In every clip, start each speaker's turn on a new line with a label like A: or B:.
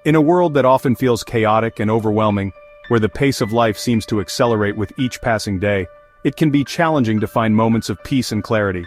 A: In a world that often feels chaotic and overwhelming, where the pace of life seems to accelerate with each passing day, it can be challenging to find moments of peace and clarity.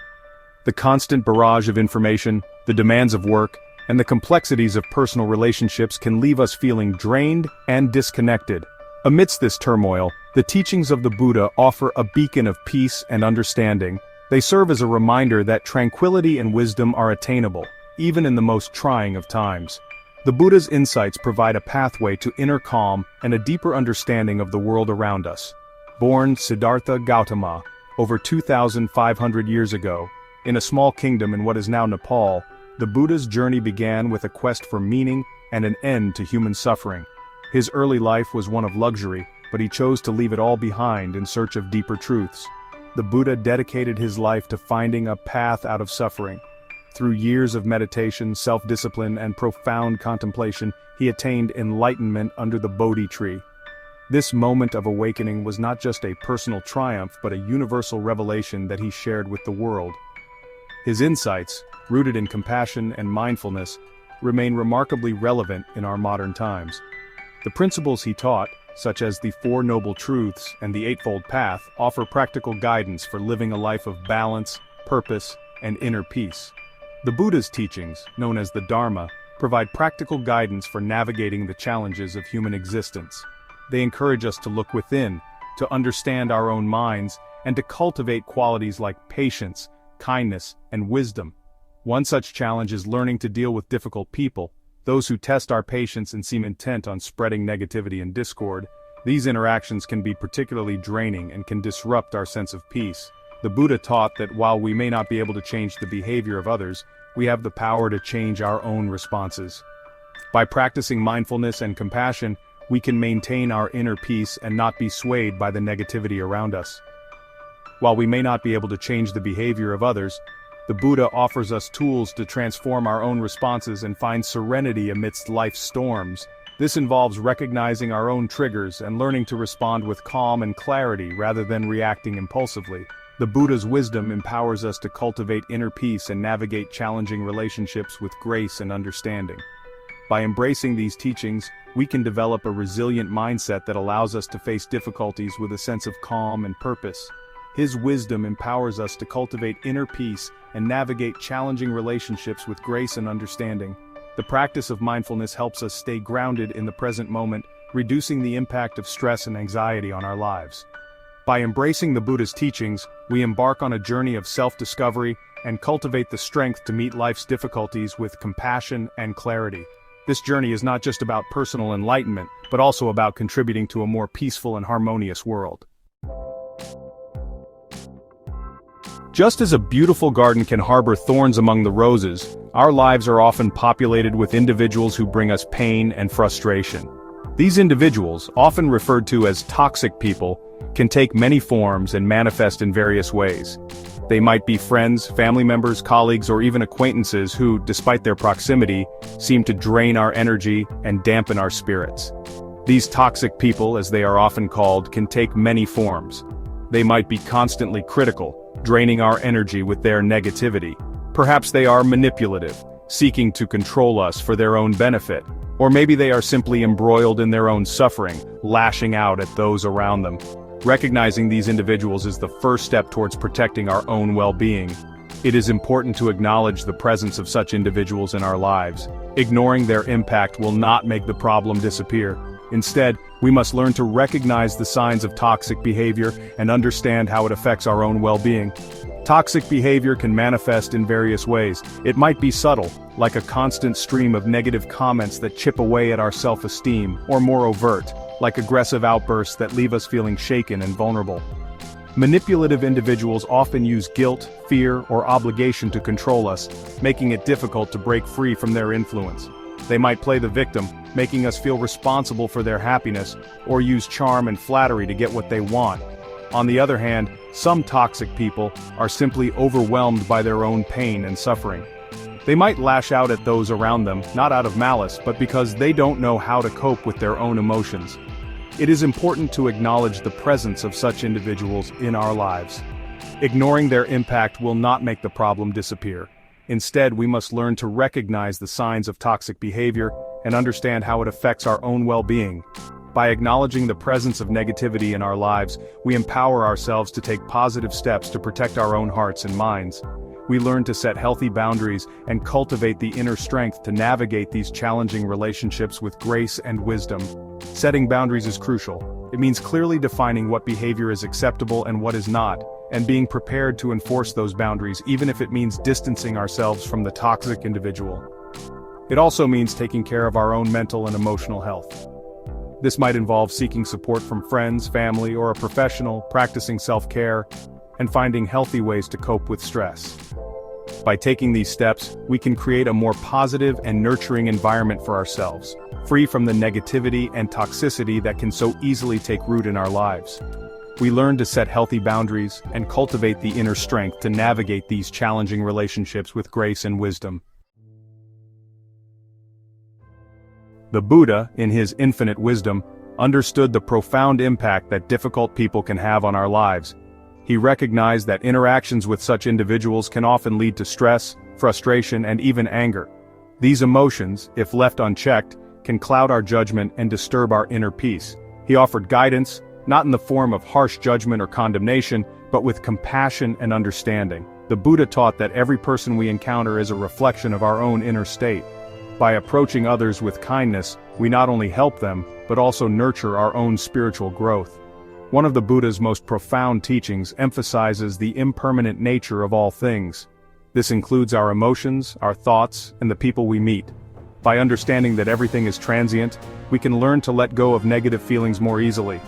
A: The constant barrage of information, the demands of work, and the complexities of personal relationships can leave us feeling drained and disconnected. Amidst this turmoil, the teachings of the Buddha offer a beacon of peace and understanding. They serve as a reminder that tranquility and wisdom are attainable, even in the most trying of times. The Buddha's insights provide a pathway to inner calm and a deeper understanding of the world around us. Born Siddhartha Gautama, over 2,500 years ago, in a small kingdom in what is now Nepal, the Buddha's journey began with a quest for meaning and an end to human suffering. His early life was one of luxury, but he chose to leave it all behind in search of deeper truths. The Buddha dedicated his life to finding a path out of suffering. Through years of meditation, self-discipline, and profound contemplation, he attained enlightenment under the Bodhi tree. This moment of awakening was not just a personal triumph but a universal revelation that he shared with the world. His insights, rooted in compassion and mindfulness, remain remarkably relevant in our modern times. The principles he taught, such as the Four Noble Truths and the Eightfold Path, offer practical guidance for living a life of balance, purpose, and inner peace. The Buddha's teachings, known as the Dharma, provide practical guidance for navigating the challenges of human existence. They encourage us to look within, to understand our own minds, and to cultivate qualities like patience, kindness, and wisdom. One such challenge is learning to deal with difficult people, those who test our patience and seem intent on spreading negativity and discord. These interactions can be particularly draining and can disrupt our sense of peace. The Buddha taught that while we may not be able to change the behavior of others, we have the power to change our own responses. By practicing mindfulness and compassion, we can maintain our inner peace and not be swayed by the negativity around us. While we may not be able to change the behavior of others, the Buddha offers us tools to transform our own responses and find serenity amidst life's storms. This involves recognizing our own triggers and learning to respond with calm and clarity rather than reacting impulsively. The Buddha's wisdom empowers us to cultivate inner peace and navigate challenging relationships with grace and understanding. By embracing these teachings, we can develop a resilient mindset that allows us to face difficulties with a sense of calm and purpose. His wisdom empowers us to cultivate inner peace and navigate challenging relationships with grace and understanding. The practice of mindfulness helps us stay grounded in the present moment, reducing the impact of stress and anxiety on our lives. By embracing the Buddha's teachings, we embark on a journey of self-discovery and cultivate the strength to meet life's difficulties with compassion and clarity. This journey is not just about personal enlightenment, but also about contributing to a more peaceful and harmonious world. Just as a beautiful garden can harbor thorns among the roses, our lives are often populated with individuals who bring us pain and frustration. These individuals, often referred to as toxic people, can take many forms and manifest in various ways. They might be friends, family members, colleagues, or even acquaintances who, despite their proximity, seem to drain our energy and dampen our spirits. These toxic people, as they are often called, can take many forms. They might be constantly critical, draining our energy with their negativity. Perhaps they are manipulative, seeking to control us for their own benefit. Or maybe they are simply embroiled in their own suffering, lashing out at those around them. Recognizing these individuals is the first step towards protecting our own well-being. It is important to acknowledge the presence of such individuals in our lives. Ignoring their impact will not make the problem disappear. Instead, we must learn to recognize the signs of toxic behavior and understand how it affects our own well-being. Toxic behavior can manifest in various ways. It might be subtle, like a constant stream of negative comments that chip away at our self-esteem, or more overt, like aggressive outbursts that leave us feeling shaken and vulnerable. Manipulative individuals often use guilt, fear, or obligation to control us, making it difficult to break free from their influence. They might play the victim, making us feel responsible for their happiness, or use charm and flattery to get what they want. On the other hand, some toxic people are simply overwhelmed by their own pain and suffering. They might lash out at those around them, not out of malice, but because they don't know how to cope with their own emotions. It is important to acknowledge the presence of such individuals in our lives. Ignoring their impact will not make the problem disappear. Instead, we must learn to recognize the signs of toxic behavior and understand how it affects our own well-being. By acknowledging the presence of negativity in our lives, we empower ourselves to take positive steps to protect our own hearts and minds. We learn to set healthy boundaries and cultivate the inner strength to navigate these challenging relationships with grace and wisdom. Setting boundaries is crucial. It means clearly defining what behavior is acceptable and what is not, and being prepared to enforce those boundaries even if it means distancing ourselves from the toxic individual. It also means taking care of our own mental and emotional health. This might involve seeking support from friends, family, or a professional, practicing self-care, and finding healthy ways to cope with stress. By taking these steps, we can create a more positive and nurturing environment for ourselves, free from the negativity and toxicity that can so easily take root in our lives. We learn to set healthy boundaries and cultivate the inner strength to navigate these challenging relationships with grace and wisdom. The Buddha, in his infinite wisdom, understood the profound impact that difficult people can have on our lives. He recognized that interactions with such individuals can often lead to stress, frustration, and even anger. These emotions, if left unchecked, can cloud our judgment and disturb our inner peace. He offered guidance, not in the form of harsh judgment or condemnation, but with compassion and understanding. The Buddha taught that every person we encounter is a reflection of our own inner state. By approaching others with kindness, we not only help them, but also nurture our own spiritual growth. One of the Buddha's most profound teachings emphasizes the impermanent nature of all things. This includes our emotions, our thoughts, and the people we meet. By understanding that everything is transient, we can learn to let go of negative feelings more easily.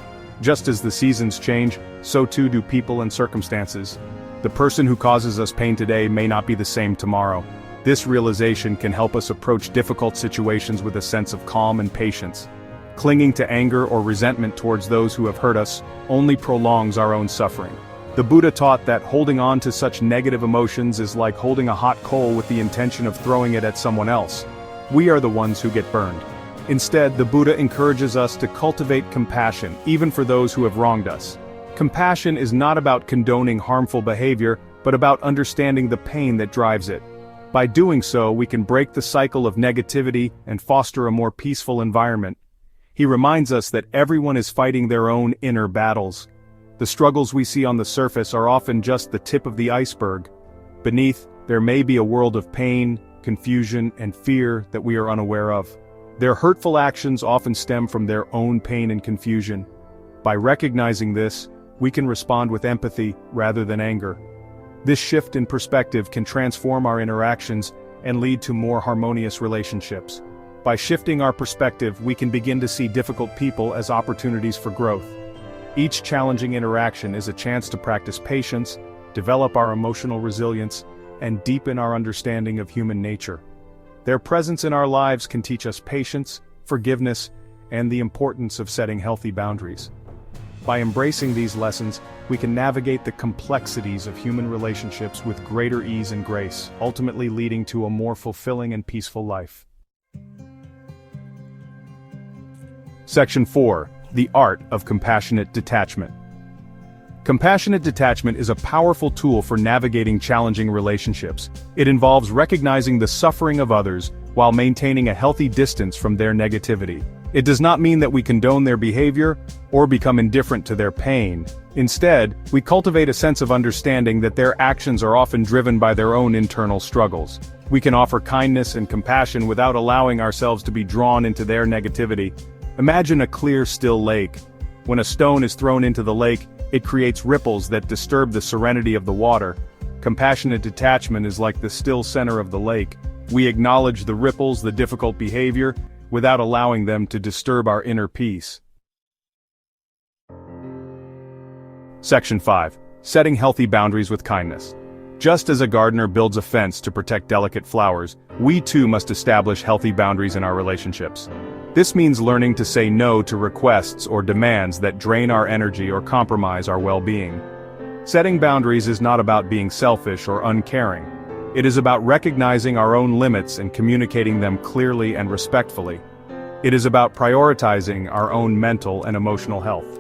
A: Just as the seasons change, so too do people and circumstances. The person who causes us pain today may not be the same tomorrow. This realization can help us approach difficult situations with a sense of calm and patience. Clinging to anger or resentment towards those who have hurt us only prolongs our own suffering. The Buddha taught that holding on to such negative emotions is like holding a hot coal with the intention of throwing it at someone else. We are the ones who get burned. Instead, the Buddha encourages us to cultivate compassion, even for those who have wronged us. Compassion is not about condoning harmful behavior, but about understanding the pain that drives it. By doing so, we can break the cycle of negativity and foster a more peaceful environment. He reminds us that everyone is fighting their own inner battles. The struggles we see on the surface are often just the tip of the iceberg. Beneath, there may be a world of pain, confusion, and fear that we are unaware of. Their hurtful actions often stem from their own pain and confusion. By recognizing this, we can respond with empathy rather than anger. This shift in perspective can transform our interactions and lead to more harmonious relationships. By shifting our perspective, we can begin to see difficult people as opportunities for growth. Each challenging interaction is a chance to practice patience, develop our emotional resilience, and deepen our understanding of human nature. Their presence in our lives can teach us patience, forgiveness, and the importance of setting healthy boundaries. By embracing these lessons, we can navigate the complexities of human relationships with greater ease and grace, ultimately leading to a more fulfilling and peaceful life. Section 4. The Art of Compassionate Detachment. Compassionate detachment is a powerful tool for navigating challenging relationships. It involves recognizing the suffering of others while maintaining a healthy distance from their negativity. It does not mean that we condone their behavior or become indifferent to their pain. Instead, we cultivate a sense of understanding that their actions are often driven by their own internal struggles. We can offer kindness and compassion without allowing ourselves to be drawn into their negativity. Imagine a clear, still lake. When a stone is thrown into the lake, it creates ripples that disturb the serenity of the water. Compassionate detachment is like the still center of the lake. We acknowledge the ripples, the difficult behavior, without allowing them to disturb our inner peace. Section 5. Setting healthy boundaries with kindness. Just as a gardener builds a fence to protect delicate flowers, we too must establish healthy boundaries in our relationships. This means learning to say no to requests or demands that drain our energy or compromise our well-being. Setting boundaries is not about being selfish or uncaring. It is about recognizing our own limits and communicating them clearly and respectfully. It is about prioritizing our own mental and emotional health.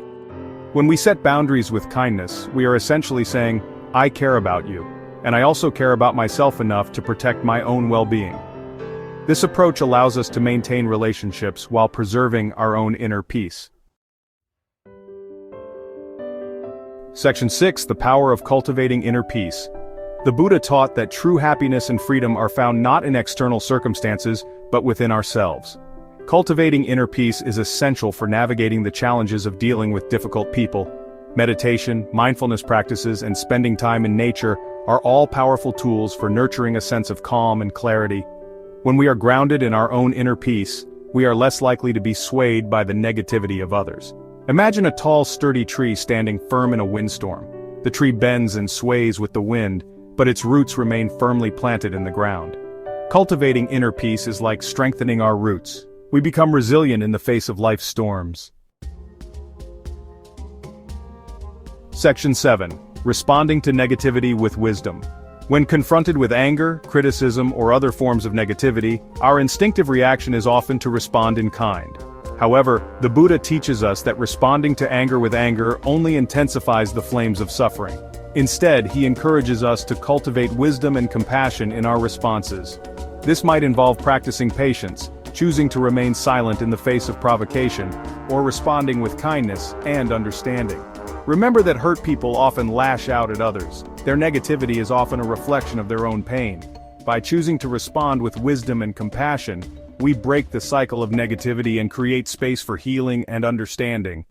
A: When we set boundaries with kindness, we are essentially saying, "I care about you, and I also care about myself enough to protect my own well-being." This approach allows us to maintain relationships while preserving our own inner peace. Section 6. The power of cultivating inner peace. The Buddha taught that true happiness and freedom are found not in external circumstances, but within ourselves. Cultivating inner peace is essential for navigating the challenges of dealing with difficult people. Meditation, mindfulness practices, and spending time in nature are all powerful tools for nurturing a sense of calm and clarity. When we are grounded in our own inner peace, we are less likely to be swayed by the negativity of others. Imagine a tall, sturdy tree standing firm in a windstorm. The tree bends and sways with the wind, but its roots remain firmly planted in the ground. Cultivating inner peace is like strengthening our roots. We become resilient in the face of life's storms. Section 7. Responding to negativity with wisdom. When confronted with anger, criticism, or other forms of negativity, our instinctive reaction is often to respond in kind. However, the Buddha teaches us that responding to anger with anger only intensifies the flames of suffering. Instead, he encourages us to cultivate wisdom and compassion in our responses. This might involve practicing patience, choosing to remain silent in the face of provocation, or responding with kindness and understanding. Remember that hurt people often lash out at others. Their negativity is often a reflection of their own pain. By choosing to respond with wisdom and compassion, we break the cycle of negativity and create space for healing and understanding.